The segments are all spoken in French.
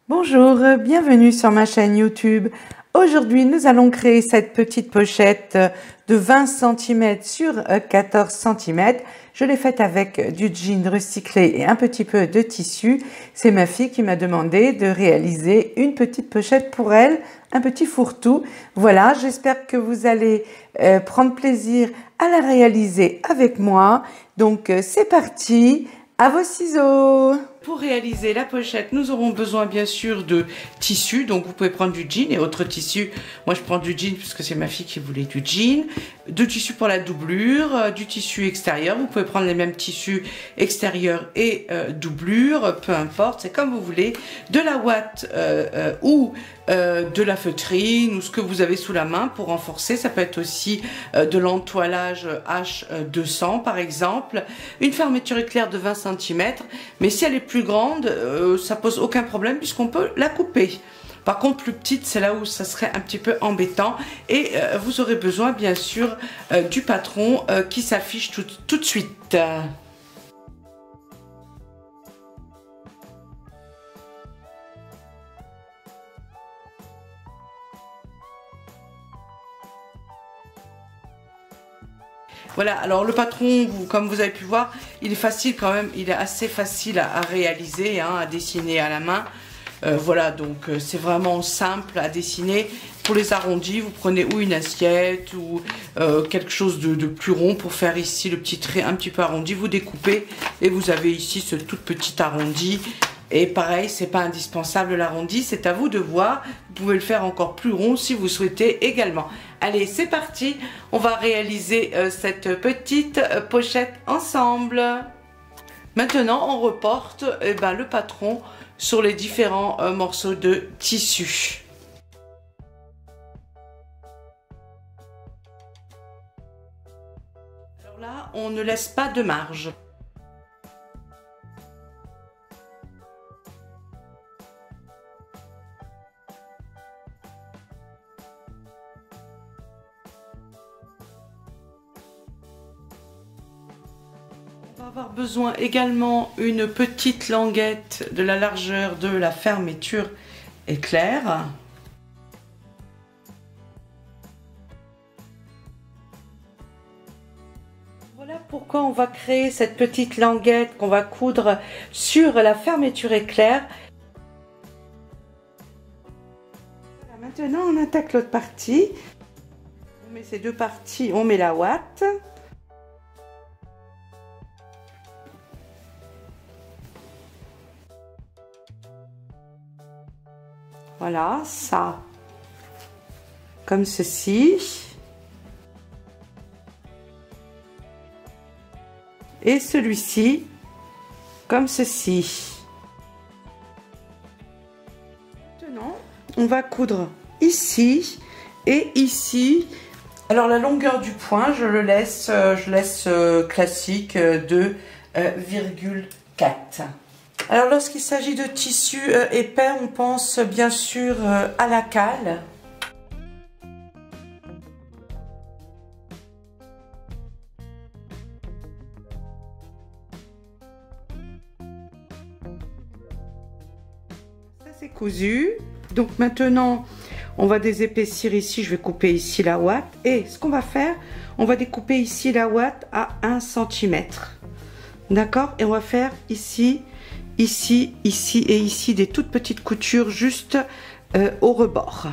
Bonjour, bienvenue sur ma chaîne YouTube. Aujourd'hui, nous allons créer cette petite pochette de 20 cm sur 14 cm. Je l'ai faite avec du jean recyclé et un petit peu de tissu. C'est ma fille qui m'a demandé de réaliser une petite pochette pour elle, un petit fourre-tout. Voilà, j'espère que vous allez prendre plaisir à la réaliser avec moi. Donc, c'est parti, à vos ciseaux! Pour réaliser la pochette, nous aurons besoin bien sûr de tissu. Donc vous pouvez prendre du jean et autre tissu. Moi je prends du jean puisque c'est ma fille qui voulait du jean. De tissu pour la doublure, du tissu extérieur. Vous pouvez prendre les mêmes tissus extérieur et doublure, peu importe, c'est comme vous voulez. De la ouate ou de la feutrine ou ce que vous avez sous la main pour renforcer. Ça peut être aussi de l'entoilage H200 par exemple. Une fermeture éclair de 20 cm. Mais si elle est plus grande, ça pose aucun problème puisqu'on peut la couper. Par contre, plus petite, c'est là où ça serait un petit peu embêtant. Et vous aurez besoin, bien sûr, du patron qui s'affiche tout de suite. Voilà, alors le patron, comme vous avez pu voir, il est facile quand même, il est assez facile à réaliser, hein, à dessiner à la main. Voilà, donc c'est vraiment simple à dessiner. Pour les arrondis, vous prenez ou une assiette ou quelque chose de plus rond pour faire ici le petit trait un petit peu arrondi. Vous découpez et vous avez ici ce tout petit arrondi. Et pareil, c'est pas indispensable l'arrondi, c'est à vous de voir. Vous pouvez le faire encore plus rond si vous souhaitez également. Allez, c'est parti, on va réaliser cette petite pochette ensemble. Maintenant, on reporte le patron sur les différents morceaux de tissu. Alors là, on ne laisse pas de marge. On va avoir besoin également une petite languette de la largeur de la fermeture éclair. Voilà pourquoi on va créer cette petite languette qu'on va coudre sur la fermeture éclair. Voilà, maintenant on attaque l'autre partie. On met ces deux parties, on met la ouate. Voilà, ça, comme ceci. Et celui-ci, comme ceci. Maintenant, on va coudre ici et ici. Alors la longueur du point, je laisse classique de 0,4. Alors lorsqu'il s'agit de tissu épais, on pense bien sûr à la cale. Ça c'est cousu. Donc maintenant, on va désépaissir ici, je vais couper ici la ouate. Et ce qu'on va faire, on va découper ici la ouate à 1 cm. D'accord? Et on va faire ici... ici, ici et ici des toutes petites coutures juste au rebord.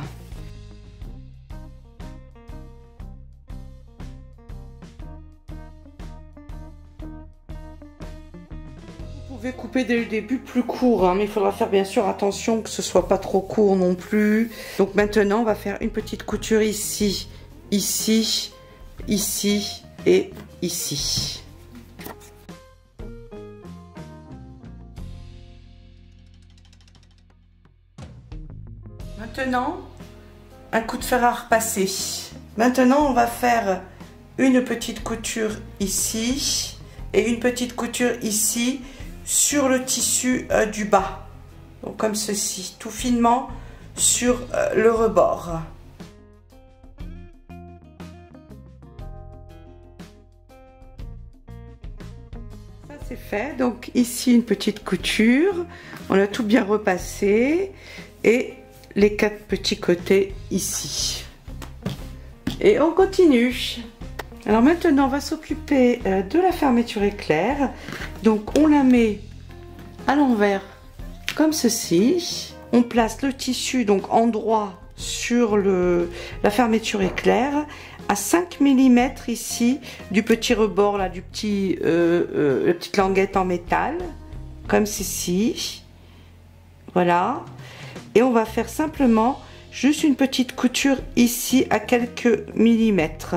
Vous pouvez couper dès le début plus court, hein, mais il faudra faire bien sûr attention que ce soit pas trop court non plus. Donc maintenant on va faire une petite couture ici, ici, ici et ici. Maintenant, un coup de fer à repasser. Maintenant, on va faire une petite couture ici et une petite couture ici sur le tissu du bas. Donc comme ceci, tout finement sur le rebord. Ça c'est fait. Donc ici une petite couture, on a tout bien repassé et les 4 petits côtés ici. Et on continue. Alors maintenant on va s'occuper de la fermeture éclair. Donc on la met à l'envers comme ceci. On place le tissu donc endroit sur la fermeture éclair à 5 mm ici du petit rebord là, du petit la petite languette en métal comme ceci. Voilà, et on va faire simplement juste une petite couture ici à quelques millimètres.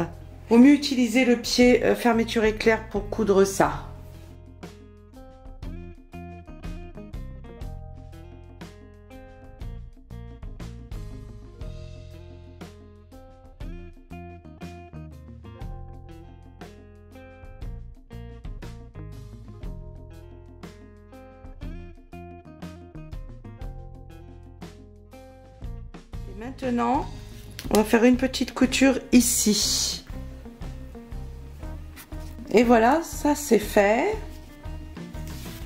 Vaut mieux utiliser le pied fermeture éclair pour coudre ça. Maintenant, on va faire une petite couture ici. Et voilà, ça c'est fait.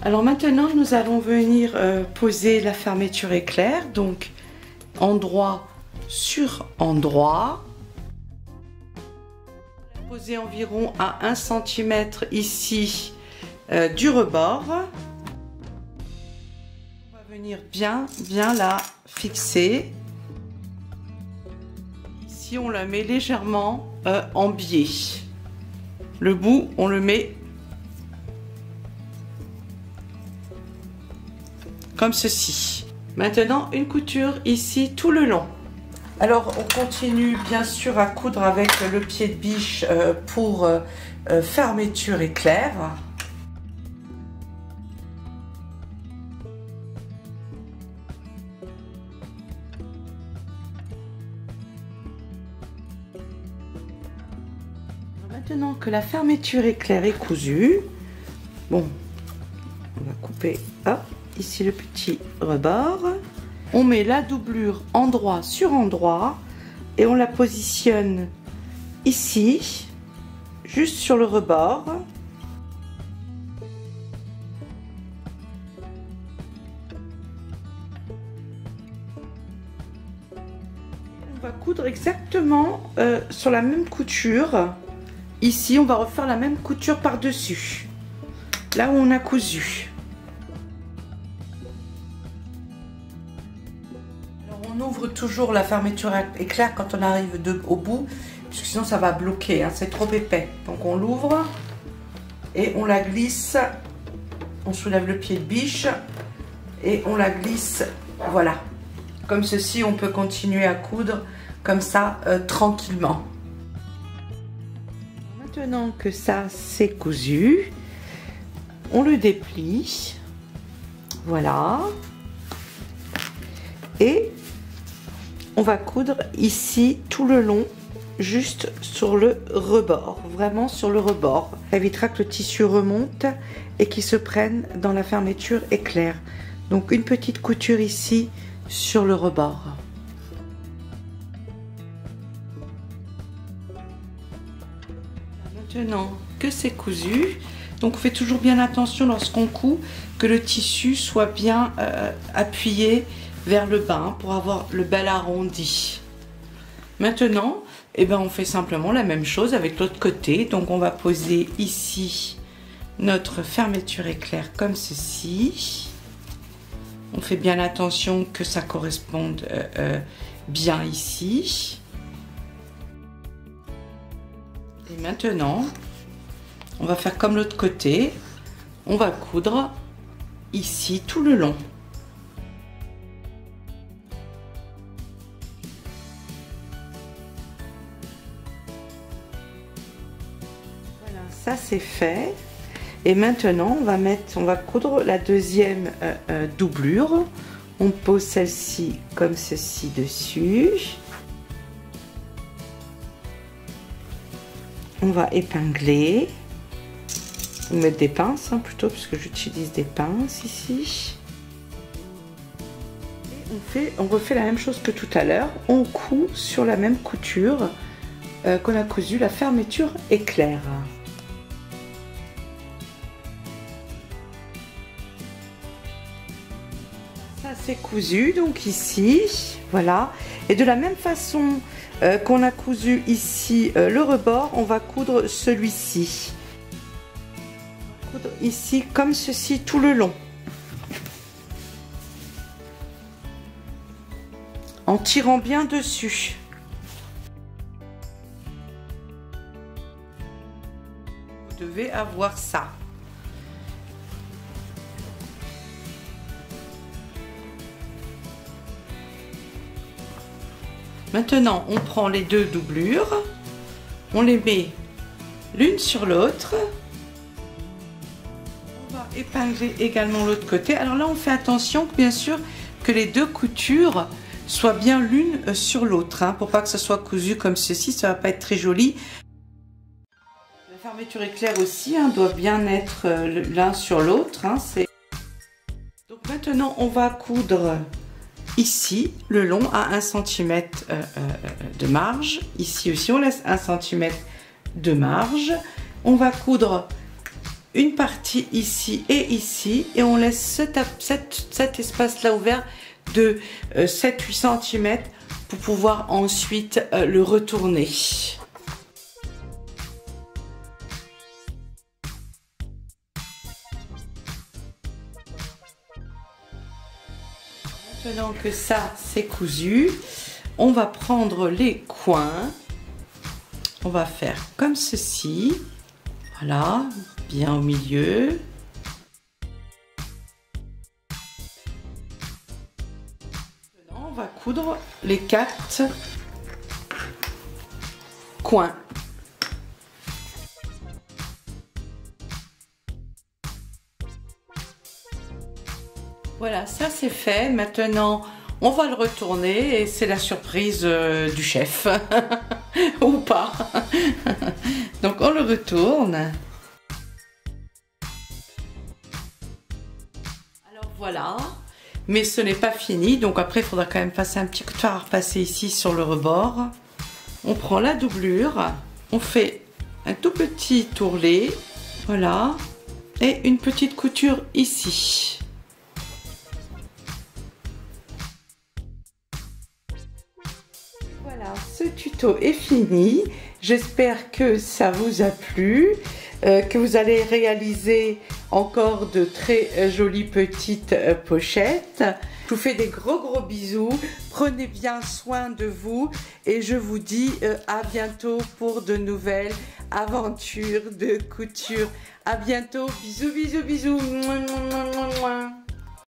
Alors maintenant, nous allons venir poser la fermeture éclair. Donc, endroit sur endroit. Poser environ à 1 cm ici du rebord. On va venir bien la fixer. Ici, on la met légèrement en biais. Le bout, on le met comme ceci. Maintenant, une couture ici tout le long. Alors, on continue bien sûr à coudre avec le pied de biche pour fermeture éclair. Maintenant que la fermeture éclair est cousue, bon, on va couper hop, ici le petit rebord. On met la doublure endroit sur endroit et on la positionne ici, juste sur le rebord. On va coudre exactement sur la même couture. Ici, on va refaire la même couture par-dessus, là où on a cousu. Alors, on ouvre toujours la fermeture éclair quand on arrive au bout, puisque sinon ça va bloquer, hein, c'est trop épais. Donc on l'ouvre et on la glisse, on soulève le pied de biche et on la glisse, voilà. Comme ceci, on peut continuer à coudre comme ça, tranquillement. Maintenant que ça c'est cousu, on le déplie, voilà, et on va coudre ici tout le long, juste sur le rebord, vraiment sur le rebord. Ça évitera que le tissu remonte et qu'il se prenne dans la fermeture éclair. Donc une petite couture ici sur le rebord. Maintenant que c'est cousu, donc on fait toujours bien attention lorsqu'on coud que le tissu soit bien appuyé vers le bas pour avoir le bel arrondi. Maintenant, on fait simplement la même chose avec l'autre côté. Donc on va poser ici notre fermeture éclair comme ceci. On fait bien attention que ça corresponde bien ici. Et maintenant, on va faire comme l'autre côté. On va coudre ici tout le long. Voilà, ça c'est fait. Et maintenant, on va coudre la deuxième doublure. On pose celle-ci comme ceci dessus. On va épingler, ou mettre des pinces plutôt, puisque j'utilise des pinces ici. Et on refait la même chose que tout à l'heure. On coud sur la même couture qu'on a cousu la fermeture éclair. c'est cousu donc ici, voilà. Et de la même façon qu'on a cousu ici le rebord, on va coudre celui-ci. Coudre ici comme ceci tout le long. En tirant bien dessus. Vous devez avoir ça. Maintenant, on prend les deux doublures, on les met l'une sur l'autre. On va épingler également l'autre côté. Alors là, on fait attention, bien sûr, que les deux coutures soient bien l'une sur l'autre, hein, pour pas que ce soit cousu comme ceci, ça va pas être très joli. La fermeture éclair aussi, hein, doit bien être l'un sur l'autre. Hein, donc maintenant, on va coudre ici le long à 1 cm de marge. Ici aussi, on laisse 1 cm de marge. On va coudre une partie ici, et on laisse cet espace-là ouvert de 7-8 cm pour pouvoir ensuite le retourner. Maintenant que ça c'est cousu, on va prendre les coins, on va faire comme ceci, voilà, bien au milieu. Maintenant, on va coudre les 4 coins. Voilà, ça c'est fait. Maintenant, on va le retourner et c'est la surprise du chef. Ou pas. Donc, on le retourne. Alors, voilà. Mais ce n'est pas fini. Donc, après, il faudra quand même passer un petit coup de fer à repasser ici sur le rebord. On prend la doublure. On fait un tout petit tourlet. Voilà. Et une petite couture ici. Voilà, ce tuto est fini. J'espère que ça vous a plu, que vous allez réaliser encore de très jolies petites pochettes. Je vous fais des gros bisous. Prenez bien soin de vous et je vous dis à bientôt pour de nouvelles aventures de couture. À bientôt. Bisous. Mouah, mouah, mouah, mouah.